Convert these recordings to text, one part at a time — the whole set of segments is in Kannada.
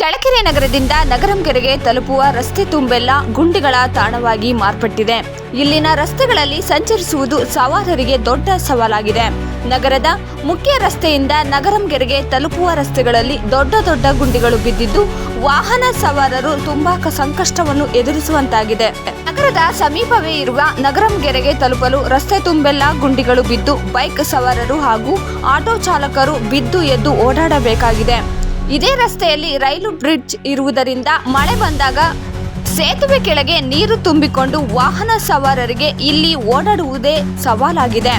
ಚಳ್ಳಕೆರೆ ನಗರದಿಂದ ನಗರಂಗೆರೆಗೆ ತಲುಪುವ ರಸ್ತೆ ತುಂಬೆಲ್ಲ ಗುಂಡಿಗಳ ತಾಣವಾಗಿ ಮಾರ್ಪಟ್ಟಿದೆ. ಇಲ್ಲಿನ ರಸ್ತೆಗಳಲ್ಲಿ ಸಂಚರಿಸುವುದು ಸವಾರರಿಗೆ ದೊಡ್ಡ ಸವಾಲಾಗಿದೆ. ನಗರದ ಮುಖ್ಯ ರಸ್ತೆಯಿಂದ ನಗರಂಗೆರೆಗೆ ತಲುಪುವ ರಸ್ತೆಗಳಲ್ಲಿ ದೊಡ್ಡ ದೊಡ್ಡ ಗುಂಡಿಗಳು ಬಿದ್ದಿದ್ದು ವಾಹನ ಸವಾರರು ತುಂಬಾ ಸಂಕಷ್ಟವನ್ನು ಎದುರಿಸುವಂತಾಗಿದೆ. ನಗರದ ಸಮೀಪವೇ ಇರುವ ನಗರಂಗೆರೆಗೆ ತಲುಪಲು ರಸ್ತೆ ತುಂಬೆಲ್ಲ ಗುಂಡಿಗಳು ಬಿದ್ದು ಬೈಕ್ ಸವಾರರು ಹಾಗೂ ಆಟೋ ಚಾಲಕರು ಬಿದ್ದು ಎದ್ದು ಓಡಾಡಬೇಕಾಗಿದೆ. ಇದೇ ರಸ್ತೆಯಲ್ಲಿ ರೈಲು ಬ್ರಿಡ್ಜ್ ಇರುವುದರಿಂದ ಮಳೆ ಬಂದಾಗ ಸೇತುವೆ ಕೆಳಗೆ ನೀರು ತುಂಬಿಕೊಂಡು ವಾಹನ ಸವಾರರಿಗೆ ಇಲ್ಲಿ ಓಡಾಡುವುದೇ ಸವಾಲಾಗಿದೆ.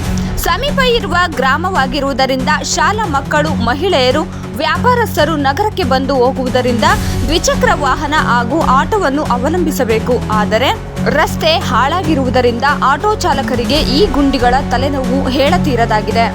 ಸಮೀಪ ಇರುವ ಗ್ರಾಮವಾಗಿರುವುದರಿಂದ ಶಾಲಾ ಮಕ್ಕಳು, ಮಹಿಳೆಯರು, ವ್ಯಾಪಾರಸ್ಥರು ನಗರಕ್ಕೆ ಬಂದು ಹೋಗುವುದರಿಂದ ದ್ವಿಚಕ್ರ ವಾಹನ ಹಾಗೂ ಆಟೋವನ್ನು ಅವಲಂಬಿಸಬೇಕು. ಆದರೆ ರಸ್ತೆ ಹಾಳಾಗಿರುವುದರಿಂದ ಆಟೋ ಚಾಲಕರಿಗೆ ಈ ಗುಂಡಿಗಳ ತಲೆನೋವು ಹೇಳತೀರದಾಗಿದೆ.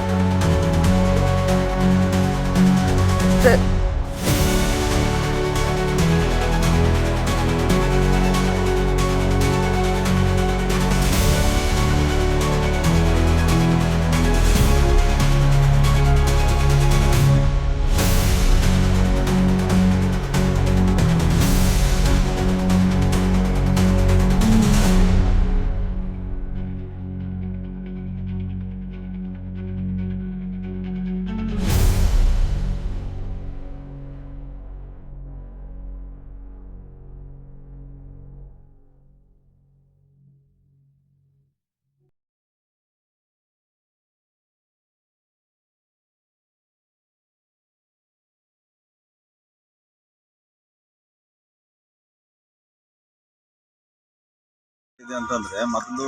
ಇದೆ ಅಂತಂದರೆ, ಮೊದಲು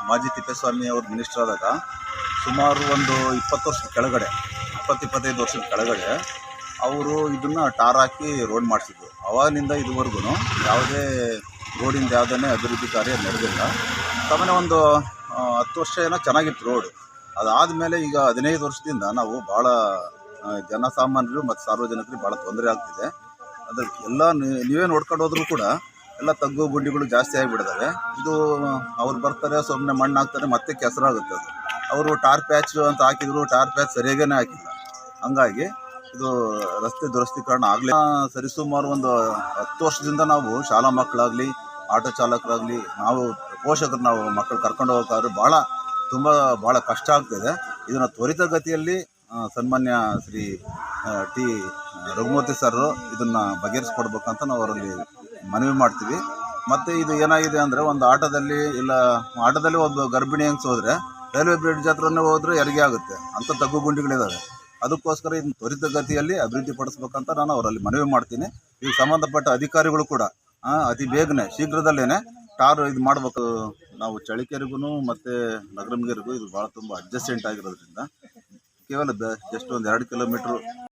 ಮಾಜಿ ತಿಪ್ಪೇಸ್ವಾಮಿ ಅವರು ಮಿನಿಸ್ಟರ್ ಆದಾಗ ಸುಮಾರು ಒಂದು 20 ವರ್ಷದ ಕೆಳಗಡೆ, 20-25 ವರ್ಷದ ಕೆಳಗಡೆ ಅವರು ಇದನ್ನು ಟಾರ್ ಹಾಕಿ ರೋಡ್ ಮಾಡಿಸಿದ್ರು. ಅವಾಗಿನಿಂದ ಇದುವರೆಗೂ ಯಾವುದೇ ರೋಡಿಂದ ಯಾವುದೇ ಅಭಿವೃದ್ಧಿ ಕಾರ್ಯ ನಡೆದಿಲ್ಲ. ಸಾಮಾನ್ಯ ಒಂದು 10 ವರ್ಷ ಏನೋ ಚೆನ್ನಾಗಿತ್ತು ರೋಡು. ಅದಾದಮೇಲೆ ಈಗ 15 ವರ್ಷದಿಂದ ನಾವು ಭಾಳ ಜನಸಾಮಾನ್ಯರು ಮತ್ತು ಸಾರ್ವಜನಿಕರಿಗೆ ಭಾಳ ತೊಂದರೆ ಆಗ್ತಿದೆ. ಅದ್ರ ಎಲ್ಲ ನೀವೇ ನೋಡ್ಕೊಂಡು ಹೋದ್ರೂ ಕೂಡ ಎಲ್ಲ ತಗ್ಗು ಗುಂಡಿಗಳು ಜಾಸ್ತಿ ಆಗಿಬಿಡ್ತವೆ. ಇದು ಅವ್ರು ಬರ್ತಾರೆ, ಸುಮ್ಮನೆ ಮಣ್ಣು ಹಾಕ್ತಾರೆ, ಮತ್ತೆ ಕೆಸರಾಗುತ್ತೆ. ಅದು ಅವರು ಟಾರ್ ಪ್ಯಾಚ್ ಅಂತ ಹಾಕಿದ್ರು, ಟಾರ್ ಪ್ಯಾಚ್ ಸರಿಯಾಗೇ ಹಾಕಿಲ್ಲ. ಹಂಗಾಗಿ ಇದು ರಸ್ತೆ ದುರಸ್ತೀಕರಣ ಆಗಲಿ. ಸರಿಸುಮಾರು ಒಂದು 10 ವರ್ಷದಿಂದ ನಾವು ಶಾಲಾ ಮಕ್ಕಳಾಗಲಿ, ಆಟೋ ಚಾಲಕರಾಗಲಿ, ನಾವು ಪೋಷಕರು, ನಾವು ಮಕ್ಕಳು ಕರ್ಕೊಂಡು ಹೋಗೋಕ್ಕಾದ್ರೆ ಭಾಳ ಕಷ್ಟ ಆಗ್ತಿದೆ. ಇದನ್ನು ತ್ವರಿತಗತಿಯಲ್ಲಿ ಸನ್ಮಾನ್ಯ ಶ್ರೀ ಟಿ ರಘುಮೂರ್ತಿ ಸರ್ ಇದನ್ನು ಬಗೆಹರಿಸ್ಕೊಡ್ಬೇಕಂತ ನಾವು ಅವರಲ್ಲಿ ಮನವಿ ಮಾಡ್ತೀವಿ. ಮತ್ತು ಇದು ಏನಾಗಿದೆ ಅಂದರೆ, ಒಂದು ಆಟೋದಲ್ಲಿ ಒಬ್ಬ ಗರ್ಭಿಣಿ ಹೆಂಗ್ಸ್ ಹೋದರೆ ರೈಲ್ವೆ ಬ್ರಿಡ್ಜ್ ಹತ್ರನೇ ಹೋದರೆ ಹೆರಿಗೆ ಆಗುತ್ತೆ. ಅಂಥ ತಗ್ಗು ಗುಂಡಿಗಳಿದ್ದಾವೆ. ಅದಕ್ಕೋಸ್ಕರ ಇದನ್ನು ತ್ವರಿತಗತಿಯಲ್ಲಿ ಅಭಿವೃದ್ಧಿ ಪಡಿಸ್ಬೇಕಂತ ನಾನು ಅವರಲ್ಲಿ ಮನವಿ ಮಾಡ್ತೀನಿ. ಈಗ ಸಂಬಂಧಪಟ್ಟ ಅಧಿಕಾರಿಗಳು ಕೂಡ ಅತಿ ಬೇಗನೆ, ಶೀಘ್ರದಲ್ಲೇ ಟಾರ್ ಇದು ಮಾಡಬೇಕು. ನಾವು ಚಳ್ಳಕೆರೆಗೂ ಮತ್ತು ನಗರಂಗೆರೆಗೂ ಇದು ಭಾಳ ತುಂಬ ಅಡ್ಜಸ್ಟೆಂಟ್ ಆಗಿರೋದ್ರಿಂದ ಕೇವಲ ಜಸ್ಟ್ ಒಂದು 2 ಕಿಲೋಮೀಟ್ರು